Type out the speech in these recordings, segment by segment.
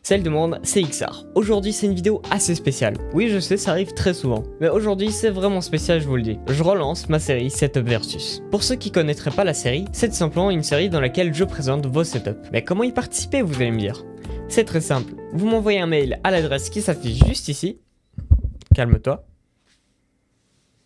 Salut tout le monde, c'est XR. Aujourd'hui c'est une vidéo assez spéciale. Oui je sais, ça arrive très souvent. Mais aujourd'hui c'est vraiment spécial, je vous le dis. Je relance ma série Setup Versus. Pour ceux qui connaîtraient pas la série, c'est tout simplement une série dans laquelle je présente vos setups. Mais comment y participer, vous allez me dire? C'est très simple. Vous m'envoyez un mail à l'adresse qui s'affiche juste ici. Calme-toi.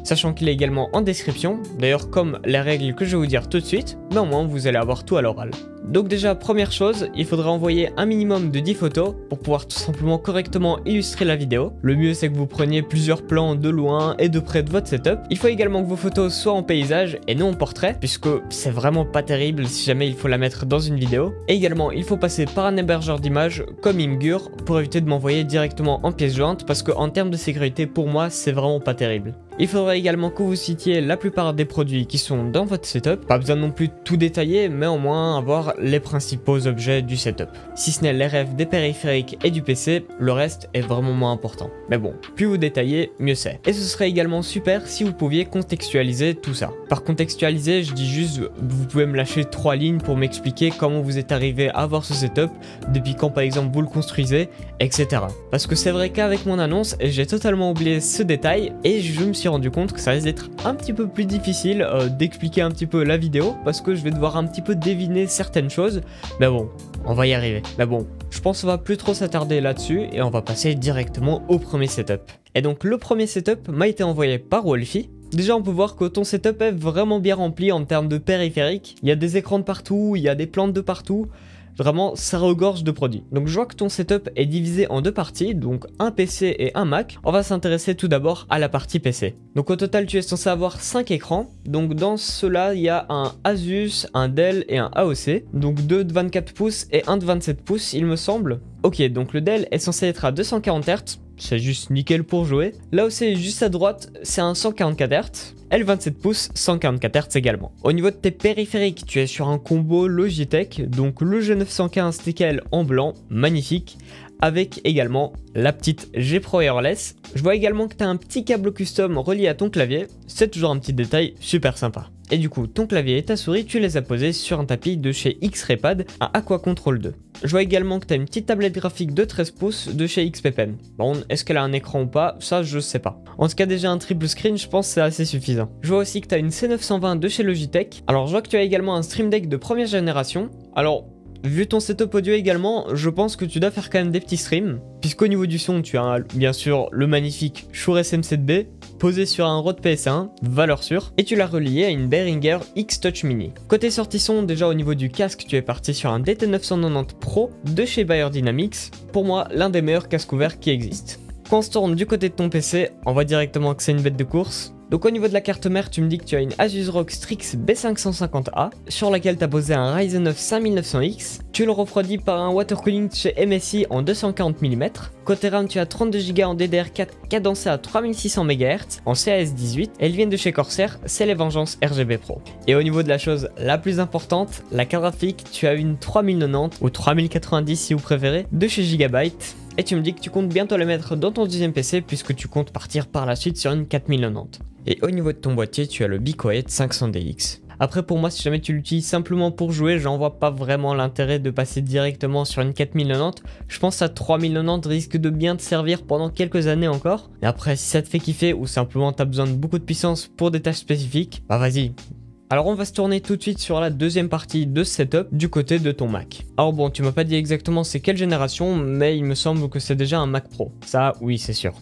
Sachant qu'il est également en description, d'ailleurs comme les règles que je vais vous dire tout de suite, mais au moins vous allez avoir tout à l'oral. Donc déjà première chose, il faudra envoyer un minimum de 10 photos pour pouvoir tout simplement correctement illustrer la vidéo. Le mieux c'est que vous preniez plusieurs plans de loin et de près de votre setup. Il faut également que vos photos soient en paysage et non en portrait, puisque c'est vraiment pas terrible si jamais il faut la mettre dans une vidéo. Et également il faut passer par un hébergeur d'images comme Imgur pour éviter de m'envoyer directement en pièce jointe, parce que en termes de sécurité pour moi c'est vraiment pas terrible. Il faudra également que vous citiez la plupart des produits qui sont dans votre setup. Pas besoin non plus de tout détailler, mais au moins avoir les principaux objets du setup. Si ce n'est les refs des périphériques et du PC, le reste est vraiment moins important. Mais bon, plus vous détaillez, mieux c'est. Et ce serait également super si vous pouviez contextualiser tout ça. Par contextualiser, je dis juste, vous pouvez me lâcher 3 lignes pour m'expliquer comment vous êtes arrivé à avoir ce setup, depuis quand par exemple vous le construisez, etc. Parce que c'est vrai qu'avec mon annonce, j'ai totalement oublié ce détail et je me suis rendu compte que ça risque d'être un petit peu plus difficile d'expliquer un petit peu la vidéo, parce que je vais devoir un petit peu deviner certaines choses, mais bon, on va y arriver. Mais bon, je pense qu'on va plus trop s'attarder là-dessus et on va passer directement au premier setup. Et donc le premier setup m'a été envoyé par Wolfie. Déjà on peut voir que ton setup est vraiment bien rempli en termes de périphériques, il y a des écrans de partout, il y a des plantes de partout. Vraiment, ça regorge de produits. Donc je vois que ton setup est divisé en deux parties, donc un PC et un Mac. On va s'intéresser tout d'abord à la partie PC. Donc au total, tu es censé avoir 5 écrans. Donc dans ceux-là, il y a un Asus, un Dell et un AOC. Donc 2 de 24 pouces et un de 27 pouces, il me semble. Ok, donc le Dell est censé être à 240 Hz. C'est juste nickel pour jouer. L'AOC est juste à droite, c'est un 144 Hz. Et le 27 pouces, 144 Hz également. Au niveau de tes périphériques, tu es sur un combo Logitech, donc le G915 TKL en blanc, magnifique, avec également la petite G Pro Wireless. Je vois également que tu as un petit câble custom relié à ton clavier, c'est toujours un petit détail super sympa. Et du coup, ton clavier et ta souris, tu les as posés sur un tapis de chez X-Ray-Pad, un Aqua Control 2. Je vois également que tu as une petite tablette graphique de 13 pouces de chez XP Pen. Bon, est-ce qu'elle a un écran ou pas? Ça, je sais pas. En tout cas, déjà un triple screen, je pense que c'est assez suffisant. Je vois aussi que tu as une C920 de chez Logitech. Alors, je vois que tu as également un Stream Deck de première génération. Alors, vu ton setup audio également, je pense que tu dois faire quand même des petits streams. Puisqu'au niveau du son, tu as bien sûr le magnifique Shure SM7B posé sur un Rode PS1, valeur sûre, et tu l'as relié à une Behringer X-Touch Mini. Côté sortie son, déjà au niveau du casque, tu es parti sur un DT990 Pro de chez Beyerdynamics. Pour moi, l'un des meilleurs casques ouverts qui existent. Quand on se tourne du côté de ton PC, on voit directement que c'est une bête de course. Donc au niveau de la carte mère, tu me dis que tu as une Asus ROG Strix B550A sur laquelle tu as posé un Ryzen 9 5900X. Tu le refroidis par un water cooling chez MSI en 240 mm. Côté RAM, tu as 32 Go en DDR4 cadencé à 3600 MHz en CAS18. Elles viennent de chez Corsair, c'est les Vengeance RGB Pro. Et au niveau de la chose la plus importante, la carte graphique, tu as une 3090 ou 3090 si vous préférez de chez Gigabyte. Et tu me dis que tu comptes bientôt la mettre dans ton deuxième PC puisque tu comptes partir par la suite sur une 4090. Et au niveau de ton boîtier, tu as le Be Quiet 500DX. Après pour moi, si jamais tu l'utilises simplement pour jouer, j'en vois pas vraiment l'intérêt de passer directement sur une 4090. Je pense à 3090 risque de bien te servir pendant quelques années encore. Et après, si ça te fait kiffer ou simplement tu as besoin de beaucoup de puissance pour des tâches spécifiques, bah vas-y. Alors on va se tourner tout de suite sur la deuxième partie de ce setup du côté de ton Mac. Alors bon, tu m'as pas dit exactement c'est quelle génération, mais il me semble que c'est déjà un Mac Pro. Ça, oui, c'est sûr.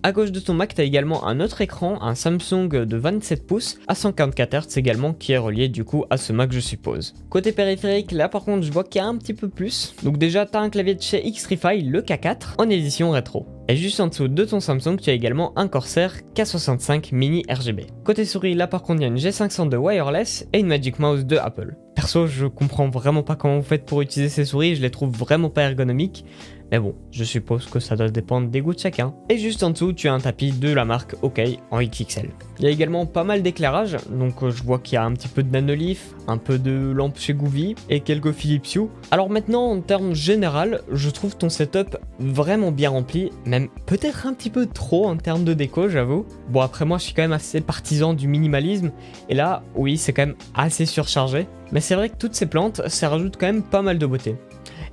À gauche de ton Mac, tu as également un autre écran, un Samsung de 27 pouces à 144 Hz également, qui est relié du coup à ce Mac, je suppose. Côté périphérique, là par contre je vois qu'il y a un petit peu plus. Donc déjà tu as un clavier de chez Xtrify, le K4, en édition rétro. Et juste en dessous de ton Samsung, tu as également un Corsair K65 Mini RGB. Côté souris, là par contre il y a une G500 de wireless et une Magic Mouse de Apple. Perso, je comprends vraiment pas comment vous faites pour utiliser ces souris, je les trouve vraiment pas ergonomiques. Mais bon, je suppose que ça doit dépendre des goûts de chacun. Et juste en dessous, tu as un tapis de la marque OK en XXL. Il y a également pas mal d'éclairage, donc je vois qu'il y a un petit peu de Nanolith, un peu de lampe chez Goovy et quelques Philips Hue. Alors maintenant, en termes général, je trouve ton setup vraiment bien rempli, même peut-être un petit peu trop en termes de déco, j'avoue. Bon, après moi, je suis quand même assez partisan du minimalisme, et là, oui, c'est quand même assez surchargé. Mais c'est vrai que toutes ces plantes, ça rajoute quand même pas mal de beauté.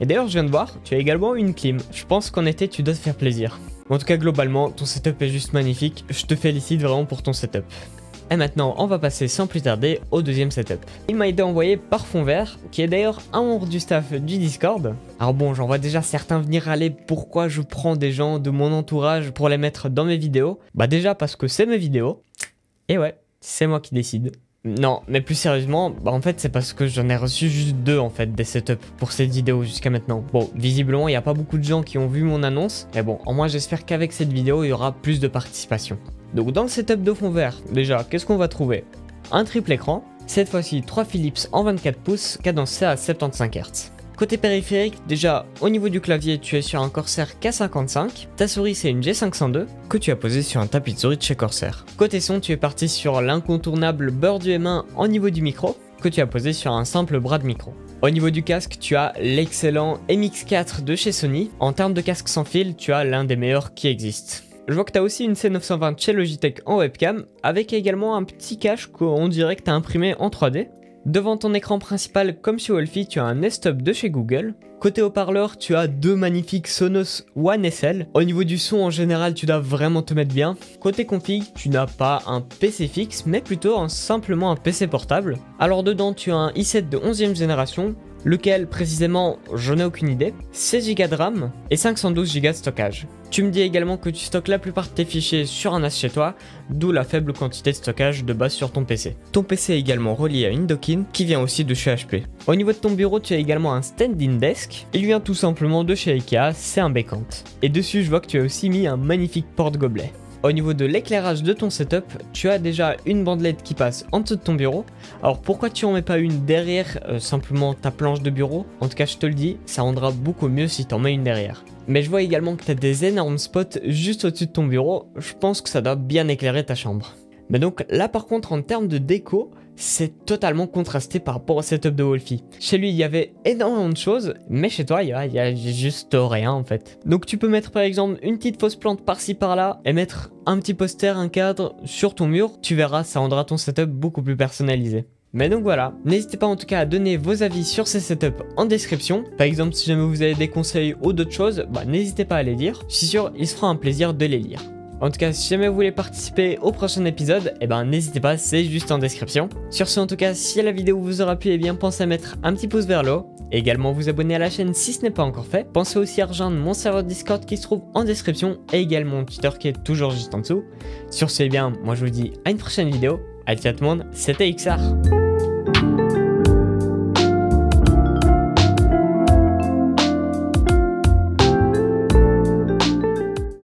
Et d'ailleurs je viens de voir, tu as également une clim. Je pense qu'en été tu dois te faire plaisir. En tout cas globalement, ton setup est juste magnifique. Je te félicite vraiment pour ton setup. Et maintenant, on va passer sans plus tarder au deuxième setup. Il m'a été envoyé par Fond Vert, qui est d'ailleurs un membre du staff du Discord. Alors bon, j'en vois déjà certains venir râler pourquoi je prends des gens de mon entourage pour les mettre dans mes vidéos. Bah déjà parce que c'est mes vidéos. Et ouais, c'est moi qui décide. Non, mais plus sérieusement, bah en fait c'est parce que j'en ai reçu juste 2 en fait des setups pour cette vidéo jusqu'à maintenant. Bon, visiblement il n'y a pas beaucoup de gens qui ont vu mon annonce, mais bon, au moins j'espère qu'avec cette vidéo il y aura plus de participation. Donc dans le setup de Fond Vert, déjà qu'est-ce qu'on va trouver? Un triple écran, cette fois-ci 3 Philips en 24 pouces cadencé à 75 Hz. Côté périphérique, déjà au niveau du clavier tu es sur un Corsair K55, ta souris c'est une G502 que tu as posée sur un tapis de souris de chez Corsair. Côté son tu es parti sur l'incontournable beurre du M1 au niveau du micro que tu as posé sur un simple bras de micro. Au niveau du casque tu as l'excellent MX4 de chez Sony, en termes de casque sans fil tu as l'un des meilleurs qui existent. Je vois que tu as aussi une C920 chez Logitech en webcam avec également un petit cache qu'on dirait que tu as imprimé en 3D. Devant ton écran principal, comme chez Wolfie, tu as un Nest Hub de chez Google. Côté haut-parleur, tu as 2 magnifiques Sonos One SL. Au niveau du son, en général, tu dois vraiment te mettre bien. Côté config, tu n'as pas un PC fixe, mais plutôt simplement un PC portable. Alors dedans, tu as un i7 de 11e génération, lequel précisément, je n'ai aucune idée, 16 Go de RAM et 512 Go de stockage. Tu me dis également que tu stockes la plupart de tes fichiers sur un NAS chez toi, d'où la faible quantité de stockage de base sur ton PC. Ton PC est également relié à une docking qui vient aussi de chez HP. Au niveau de ton bureau, tu as également un standing desk. Il vient tout simplement de chez Ikea, c'est un Bécant. Et dessus, je vois que tu as aussi mis un magnifique porte-gobelet. Au niveau de l'éclairage de ton setup, tu as déjà une bandelette qui passe en dessous de ton bureau. Alors pourquoi tu en mets pas une derrière simplement ta planche de bureau? En tout cas je te le dis, ça rendra beaucoup mieux si tu en mets une derrière. Mais je vois également que tu as des énormes spots juste au-dessus de ton bureau, je pense que ça doit bien éclairer ta chambre. Mais donc là par contre en termes de déco, c'est totalement contrasté par rapport au setup de Wolfie. Chez lui il y avait énormément de choses, mais chez toi il y a juste rien en fait. Donc tu peux mettre par exemple une petite fausse plante par-ci par-là et mettre un petit poster, un cadre sur ton mur, tu verras ça rendra ton setup beaucoup plus personnalisé. Mais donc voilà, n'hésitez pas en tout cas à donner vos avis sur ces setups en description. Par exemple si jamais vous avez des conseils ou d'autres choses, n'hésitez pas à les dire. Je suis sûr il se fera un plaisir de les lire. En tout cas, si jamais vous voulez participer au prochain épisode, n'hésitez pas, c'est juste en description. Sur ce, en tout cas, si la vidéo vous aura plu, pensez à mettre un petit pouce vers le haut. Et également vous abonner à la chaîne si ce n'est pas encore fait. Pensez aussi à rejoindre mon serveur Discord qui se trouve en description et également mon Twitter qui est toujours juste en dessous. Sur ce, moi je vous dis à une prochaine vidéo. Allez, ciao tout le monde, c'était XR.